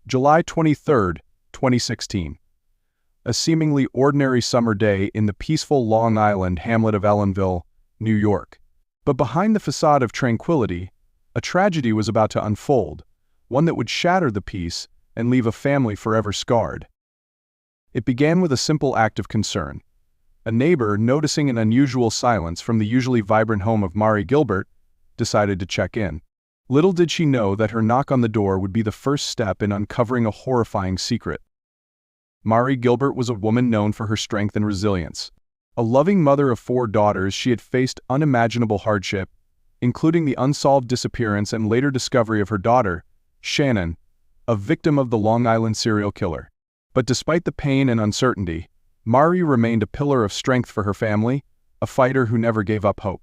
July 23, 2016. A seemingly ordinary summer day in the peaceful Long Island hamlet of Ellenville, New York. But behind the facade of tranquility, a tragedy was about to unfold, one that would shatter the peace and leave a family forever scarred. It began with a simple act of concern. A neighbor, noticing an unusual silence from the usually vibrant home of Mari Gilbert, decided to check in. Little did she know that her knock on the door would be the first step in uncovering a horrifying secret. Mari Gilbert was a woman known for her strength and resilience. A loving mother of 4 daughters, she had faced unimaginable hardship, including the unsolved disappearance and later discovery of her daughter, Shannon, a victim of the Long Island serial killer. But despite the pain and uncertainty, Mari remained a pillar of strength for her family, a fighter who never gave up hope.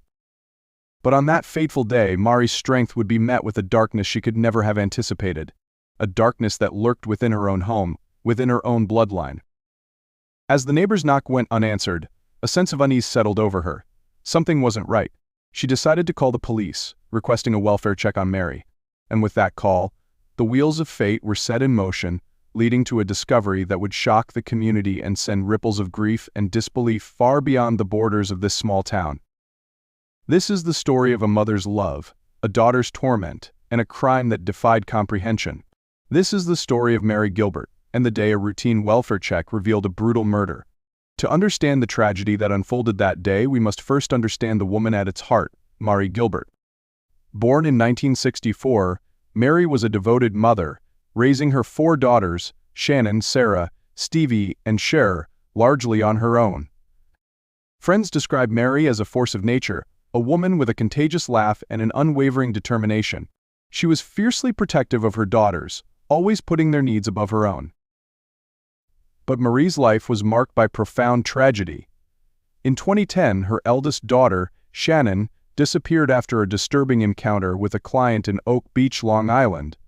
But on that fateful day, Mari's strength would be met with a darkness she could never have anticipated, a darkness that lurked within her own home, within her own bloodline. As the neighbor's knock went unanswered, a sense of unease settled over her. Something wasn't right. She decided to call the police, requesting a welfare check on Mari. And with that call, the wheels of fate were set in motion, leading to a discovery that would shock the community and send ripples of grief and disbelief far beyond the borders of this small town. This is the story of a mother's love, a daughter's torment, and a crime that defied comprehension. This is the story of Mari Gilbert, and the day a routine welfare check revealed a brutal murder. To understand the tragedy that unfolded that day, we must first understand the woman at its heart, Mari Gilbert. Born in 1964, Mari was a devoted mother, raising her 4 daughters, Shannon, Sarah, Stevie, and Cher, largely on her own. Friends describe Mari as a force of nature, a woman with a contagious laugh and an unwavering determination. She was fiercely protective of her daughters, always putting their needs above her own. But Mari's life was marked by profound tragedy. In 2010, her eldest daughter, Shannon, disappeared after a disturbing encounter with a client in Oak Beach, Long Island.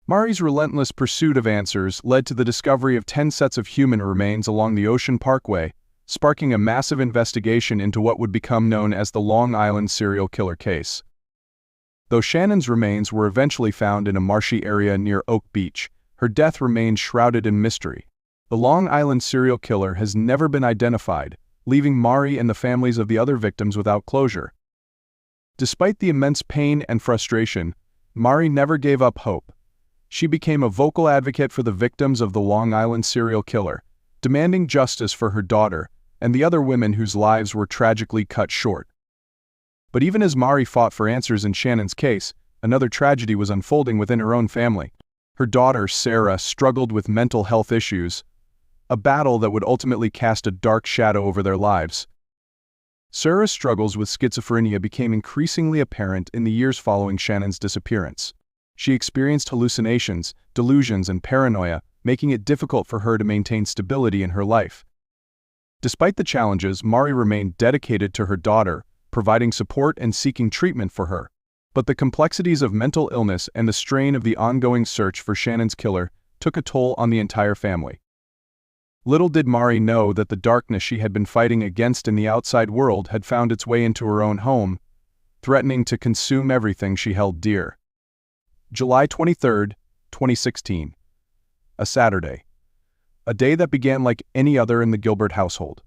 Mari's relentless pursuit of answers led to the discovery of 10 sets of human remains along the Ocean Parkway, sparking a massive investigation into what would become known as the Long Island serial killer case. Though Shannon's remains were eventually found in a marshy area near Oak Beach, her death remained shrouded in mystery. The Long Island serial killer has never been identified, leaving Mari and the families of the other victims without closure. Despite the immense pain and frustration, Mari never gave up hope. She became a vocal advocate for the victims of the Long Island serial killer, demanding justice for her daughter and the other women whose lives were tragically cut short. But even as Mari fought for answers in Shannon's case, another tragedy was unfolding within her own family. Her daughter, Sarah, struggled with mental health issues, a battle that would ultimately cast a dark shadow over their lives. Sarah's struggles with schizophrenia became increasingly apparent in the years following Shannon's disappearance. She experienced hallucinations, delusions, and paranoia, making it difficult for her to maintain stability in her life. Despite the challenges, Mari remained dedicated to her daughter, providing support and seeking treatment for her. But the complexities of mental illness and the strain of the ongoing search for Shannon's killer took a toll on the entire family. Little did Mari know that the darkness she had been fighting against in the outside world had found its way into her own home, threatening to consume everything she held dear. July 23, 2016. A Saturday. A day that began like any other in the Gilbert household.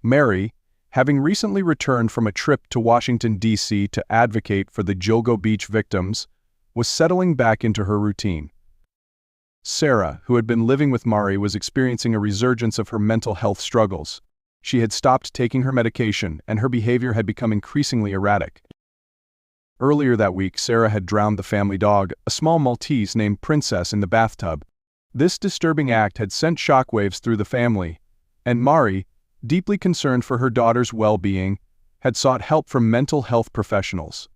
Mari, having recently returned from a trip to Washington, D.C. to advocate for the Gilgo Beach victims, was settling back into her routine. Sarah, who had been living with Mari, was experiencing a resurgence of her mental health struggles. She had stopped taking her medication, and her behavior had become increasingly erratic. Earlier that week, Sarah had drowned the family dog, a small Maltese named Princess, in the bathtub. This disturbing act had sent shockwaves through the family, and Mari, deeply concerned for her daughter's well-being, had sought help from mental health professionals.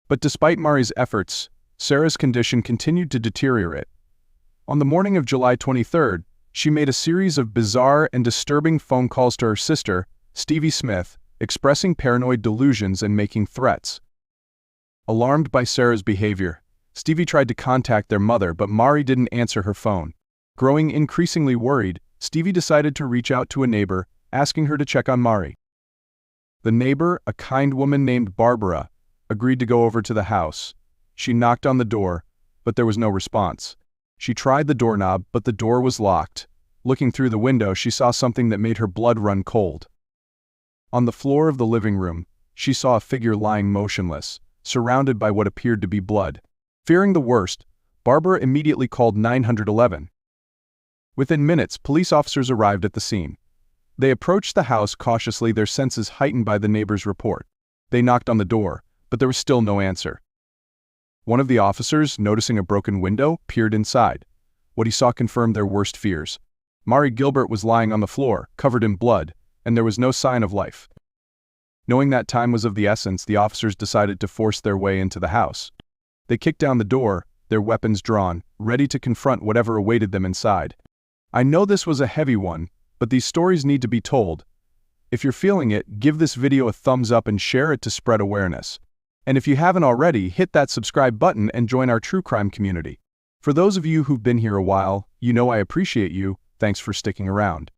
But despite Mari's efforts, Sarah's condition continued to deteriorate. On the morning of July 23rd, she made a series of bizarre and disturbing phone calls to her sister, Stevie Smith, expressing paranoid delusions and making threats. Alarmed by Sarah's behavior, Stevie tried to contact their mother, but Mari didn't answer her phone. Growing increasingly worried, Stevie decided to reach out to a neighbor, asking her to check on Mari. The neighbor, a kind woman named Barbara, agreed to go over to the house. She knocked on the door, but there was no response. She tried the doorknob, but the door was locked. Looking through the window, she saw something that made her blood run cold. On the floor of the living room, she saw a figure lying motionless, surrounded by what appeared to be blood. Fearing the worst, Barbara immediately called 911. Within minutes, police officers arrived at the scene. They approached the house cautiously, their senses heightened by the neighbor's report. They knocked on the door, but there was still no answer. One of the officers, noticing a broken window, peered inside. What he saw confirmed their worst fears. Mari Gilbert was lying on the floor, covered in blood, and there was no sign of life. Knowing that time was of the essence, the officers decided to force their way into the house. They kicked down the door, their weapons drawn, ready to confront whatever awaited them inside. I know this was a heavy one, but these stories need to be told. If you're feeling it, give this video a thumbs up and share it to spread awareness. And if you haven't already, hit that subscribe button and join our true crime community. For those of you who've been here a while, you know I appreciate you. Thanks for sticking around.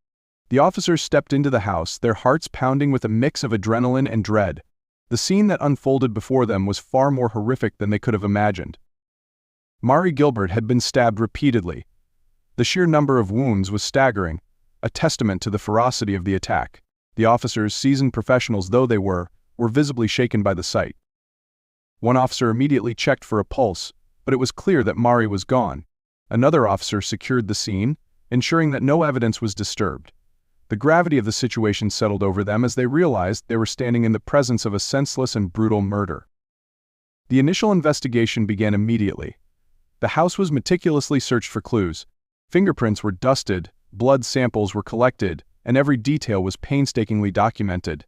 The officers stepped into the house, their hearts pounding with a mix of adrenaline and dread. The scene that unfolded before them was far more horrific than they could have imagined. Mari Gilbert had been stabbed repeatedly. The sheer number of wounds was staggering, a testament to the ferocity of the attack. The officers, seasoned professionals though they were visibly shaken by the sight. One officer immediately checked for a pulse, but it was clear that Mari was gone. Another officer secured the scene, ensuring that no evidence was disturbed. The gravity of the situation settled over them as they realized they were standing in the presence of a senseless and brutal murder. The initial investigation began immediately. The house was meticulously searched for clues. Fingerprints were dusted, blood samples were collected, and every detail was painstakingly documented.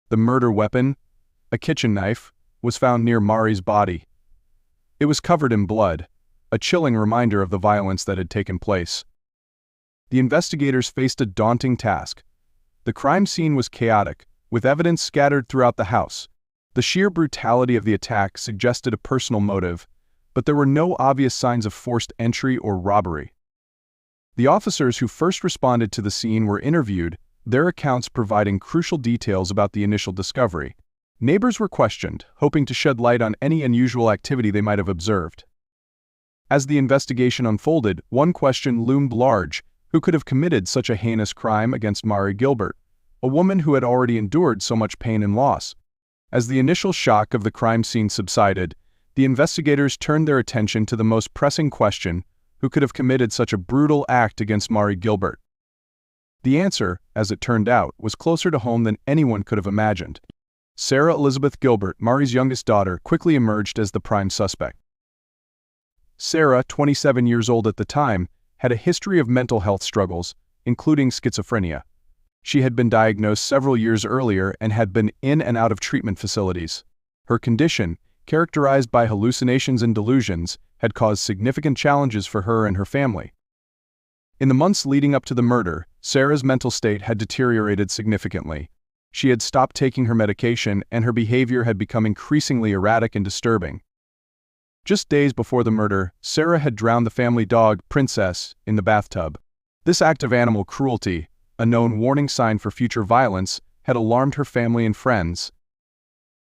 The murder weapon, a kitchen knife, was found near Mari's body. It was covered in blood, a chilling reminder of the violence that had taken place. The investigators faced a daunting task. The crime scene was chaotic, with evidence scattered throughout the house. The sheer brutality of the attack suggested a personal motive, but there were no obvious signs of forced entry or robbery. The officers who first responded to the scene were interviewed, their accounts providing crucial details about the initial discovery. Neighbors were questioned, hoping to shed light on any unusual activity they might have observed. As the investigation unfolded, one question loomed large: who could have committed such a heinous crime against Mari Gilbert, a woman who had already endured so much pain and loss? As the initial shock of the crime scene subsided, the investigators turned their attention to the most pressing question: who could have committed such a brutal act against Mari Gilbert? The answer, as it turned out, was closer to home than anyone could have imagined. Sarra Elizabeth Gilbert, Mari's youngest daughter, quickly emerged as the prime suspect. Sarra, 27 years old at the time, had a history of mental health struggles, including schizophrenia. She had been diagnosed several years earlier and had been in and out of treatment facilities. Her condition, characterized by hallucinations and delusions, had caused significant challenges for her and her family. In the months leading up to the murder, Sarra's mental state had deteriorated significantly. She had stopped taking her medication, and her behavior had become increasingly erratic and disturbing. Just days before the murder, Sarra had drowned the family dog, Princess, in the bathtub. This act of animal cruelty, a known warning sign for future violence, had alarmed her family and friends.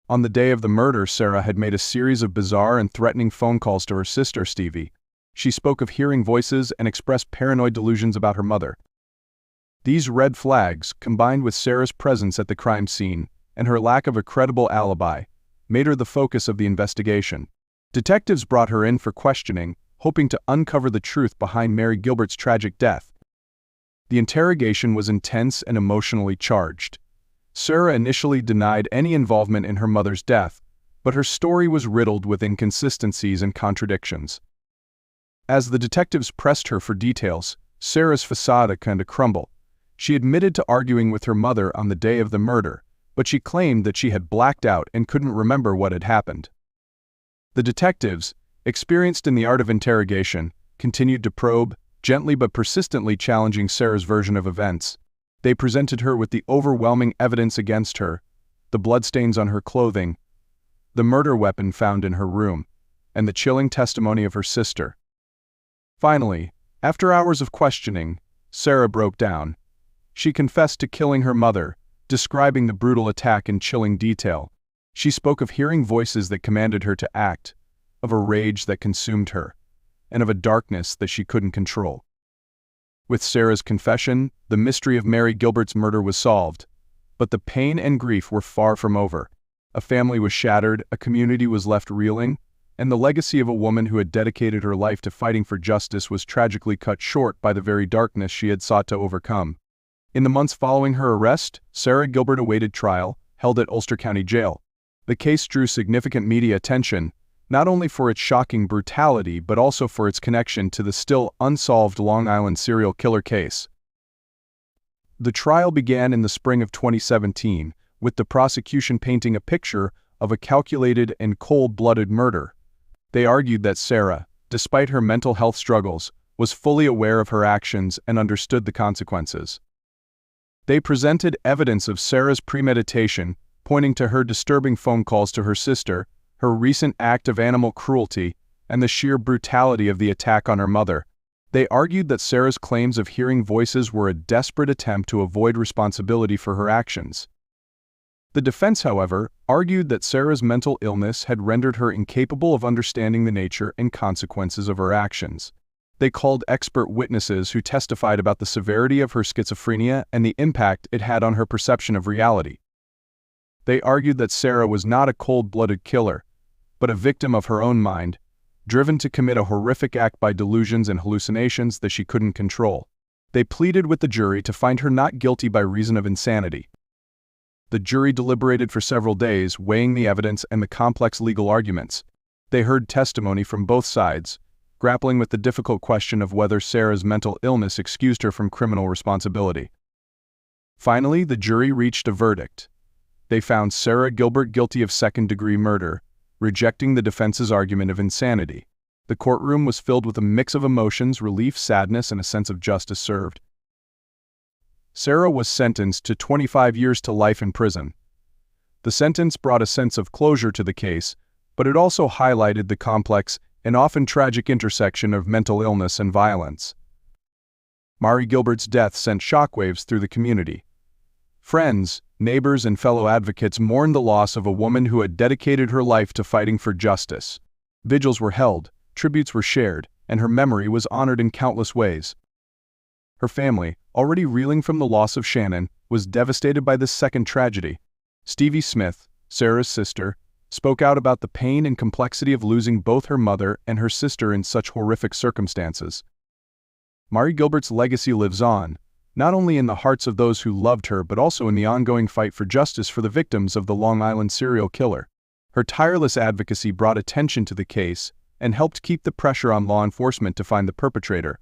On the day of the murder, Sarra had made a series of bizarre and threatening phone calls to her sister, Stevie. She spoke of hearing voices and expressed paranoid delusions about her mother. These red flags, combined with Sarra's presence at the crime scene and her lack of a credible alibi, made her the focus of the investigation. Detectives brought her in for questioning, hoping to uncover the truth behind Mari Gilbert's tragic death. The interrogation was intense and emotionally charged. Sarra initially denied any involvement in her mother's death, but her story was riddled with inconsistencies and contradictions. As the detectives pressed her for details, Sarra's facade kind of crumbled. She admitted to arguing with her mother on the day of the murder, but she claimed that she had blacked out and couldn't remember what had happened. The detectives, experienced in the art of interrogation, continued to probe, gently but persistently challenging Sarra's version of events. They presented her with the overwhelming evidence against her: the bloodstains on her clothing, the murder weapon found in her room, and the chilling testimony of her sister. Finally, after hours of questioning, Sarra broke down. She confessed to killing her mother, describing the brutal attack in chilling detail. She spoke of hearing voices that commanded her to act, of a rage that consumed her, and of a darkness that she couldn't control. With Sarra's confession, the mystery of Mari Gilbert's murder was solved, but the pain and grief were far from over. A family was shattered, a community was left reeling, and the legacy of a woman who had dedicated her life to fighting for justice was tragically cut short by the very darkness she had sought to overcome. In the months following her arrest, Sarra Gilbert awaited trial, held at Ulster County Jail. The case drew significant media attention, not only for its shocking brutality but also for its connection to the still unsolved Long Island serial killer case. The trial began in the spring of 2017, with the prosecution painting a picture of a calculated and cold-blooded murder. They argued that Sarra, despite her mental health struggles, was fully aware of her actions and understood the consequences. They presented evidence of Sarra's premeditation, pointing to her disturbing phone calls to her sister, her recent act of animal cruelty, and the sheer brutality of the attack on her mother. They argued that Sarra's claims of hearing voices were a desperate attempt to avoid responsibility for her actions. The defense, however, argued that Sarra's mental illness had rendered her incapable of understanding the nature and consequences of her actions. They called expert witnesses who testified about the severity of her schizophrenia and the impact it had on her perception of reality. They argued that Sarra was not a cold-blooded killer, but a victim of her own mind, driven to commit a horrific act by delusions and hallucinations that she couldn't control. They pleaded with the jury to find her not guilty by reason of insanity. The jury deliberated for several days, weighing the evidence and the complex legal arguments. They heard testimony from both sides, grappling with the difficult question of whether Sarra's mental illness excused her from criminal responsibility. Finally, the jury reached a verdict. They found Sarra Gilbert guilty of second-degree murder, rejecting the defense's argument of insanity. The courtroom was filled with a mix of emotions, relief, sadness, and a sense of justice served. Sarra was sentenced to 25 years to life in prison. The sentence brought a sense of closure to the case, but it also highlighted the complex and often tragic intersection of mental illness and violence. Mari Gilbert's death sent shockwaves through the community. Friends, neighbors, and fellow advocates mourned the loss of a woman who had dedicated her life to fighting for justice. Vigils were held, tributes were shared, and her memory was honored in countless ways. Her family, already reeling from the loss of Shannon, was devastated by this second tragedy. Stevie Smith, Sarra's sister, spoke out about the pain and complexity of losing both her mother and her sister in such horrific circumstances. Mari Gilbert's legacy lives on, not only in the hearts of those who loved her but also in the ongoing fight for justice for the victims of the Long Island serial killer. Her tireless advocacy brought attention to the case and helped keep the pressure on law enforcement to find the perpetrator.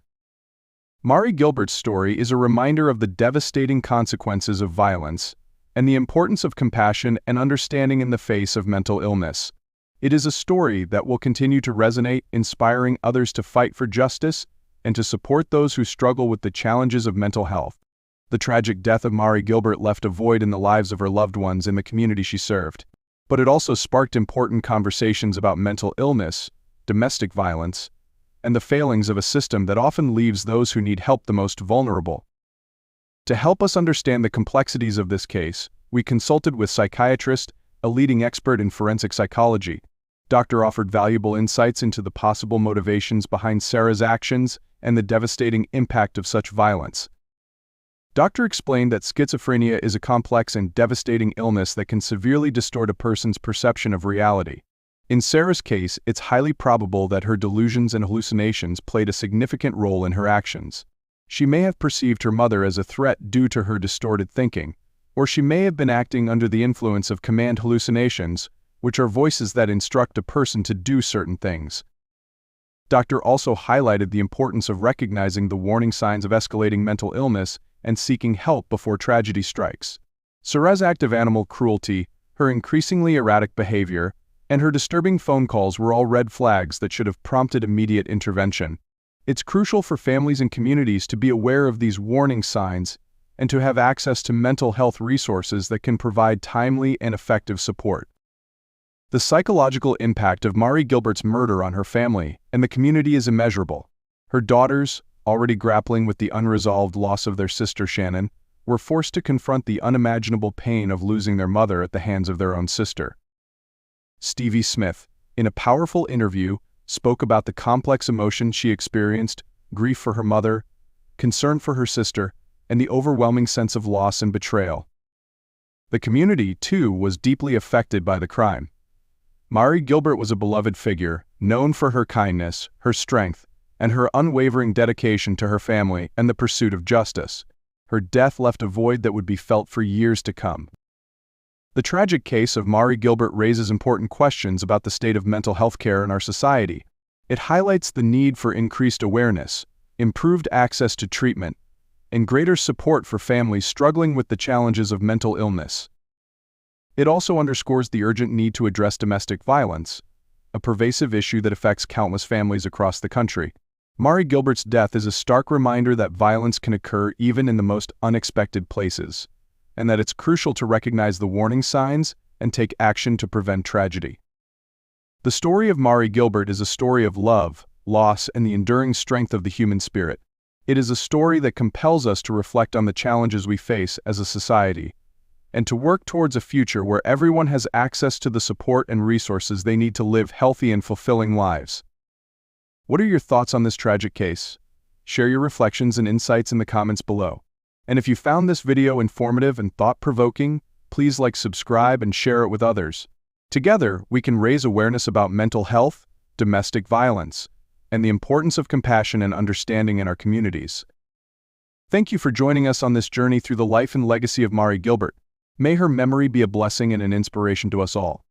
Mari Gilbert's story is a reminder of the devastating consequences of violence and the importance of compassion and understanding in the face of mental illness. It is a story that will continue to resonate, inspiring others to fight for justice and to support those who struggle with the challenges of mental health. The tragic death of Mari Gilbert left a void in the lives of her loved ones in the community she served, but it also sparked important conversations about mental illness, domestic violence, and the failings of a system that often leaves those who need help the most vulnerable. To help us understand the complexities of this case, we consulted with psychiatrist, a leading expert in forensic psychology. Doctor offered valuable insights into the possible motivations behind Sarra's actions and the devastating impact of such violence. Doctor explained that schizophrenia is a complex and devastating illness that can severely distort a person's perception of reality. In Sarra's case, it's highly probable that her delusions and hallucinations played a significant role in her actions. She may have perceived her mother as a threat due to her distorted thinking, or she may have been acting under the influence of command hallucinations, which are voices that instruct a person to do certain things. Doctor also highlighted the importance of recognizing the warning signs of escalating mental illness and seeking help before tragedy strikes. Sarra's act of animal cruelty, her increasingly erratic behavior, and her disturbing phone calls were all red flags that should have prompted immediate intervention. It's crucial for families and communities to be aware of these warning signs and to have access to mental health resources that can provide timely and effective support. The psychological impact of Mari Gilbert's murder on her family and the community is immeasurable. Her daughters, already grappling with the unresolved loss of their sister Shannon, were forced to confront the unimaginable pain of losing their mother at the hands of their own sister. Stevie Smith, in a powerful interview, spoke about the complex emotions she experienced: grief for her mother, concern for her sister, and the overwhelming sense of loss and betrayal. The community, too, was deeply affected by the crime. Mari Gilbert was a beloved figure, known for her kindness, her strength, and her unwavering dedication to her family and the pursuit of justice. Her death left a void that would be felt for years to come. The tragic case of Mari Gilbert raises important questions about the state of mental health care in our society. It highlights the need for increased awareness, improved access to treatment, and greater support for families struggling with the challenges of mental illness. It also underscores the urgent need to address domestic violence, a pervasive issue that affects countless families across the country. Mari Gilbert's death is a stark reminder that violence can occur even in the most unexpected places, and that it's crucial to recognize the warning signs and take action to prevent tragedy. The story of Mari Gilbert is a story of love, loss, and the enduring strength of the human spirit. It is a story that compels us to reflect on the challenges we face as a society, and to work towards a future where everyone has access to the support and resources they need to live healthy and fulfilling lives. What are your thoughts on this tragic case? Share your reflections and insights in the comments below. And if you found this video informative and thought-provoking, please subscribe, and share it with others. Together, we can raise awareness about mental health, domestic violence, and the importance of compassion and understanding in our communities. Thank you for joining us on this journey through the life and legacy of Mari Gilbert. May her memory be a blessing and an inspiration to us all.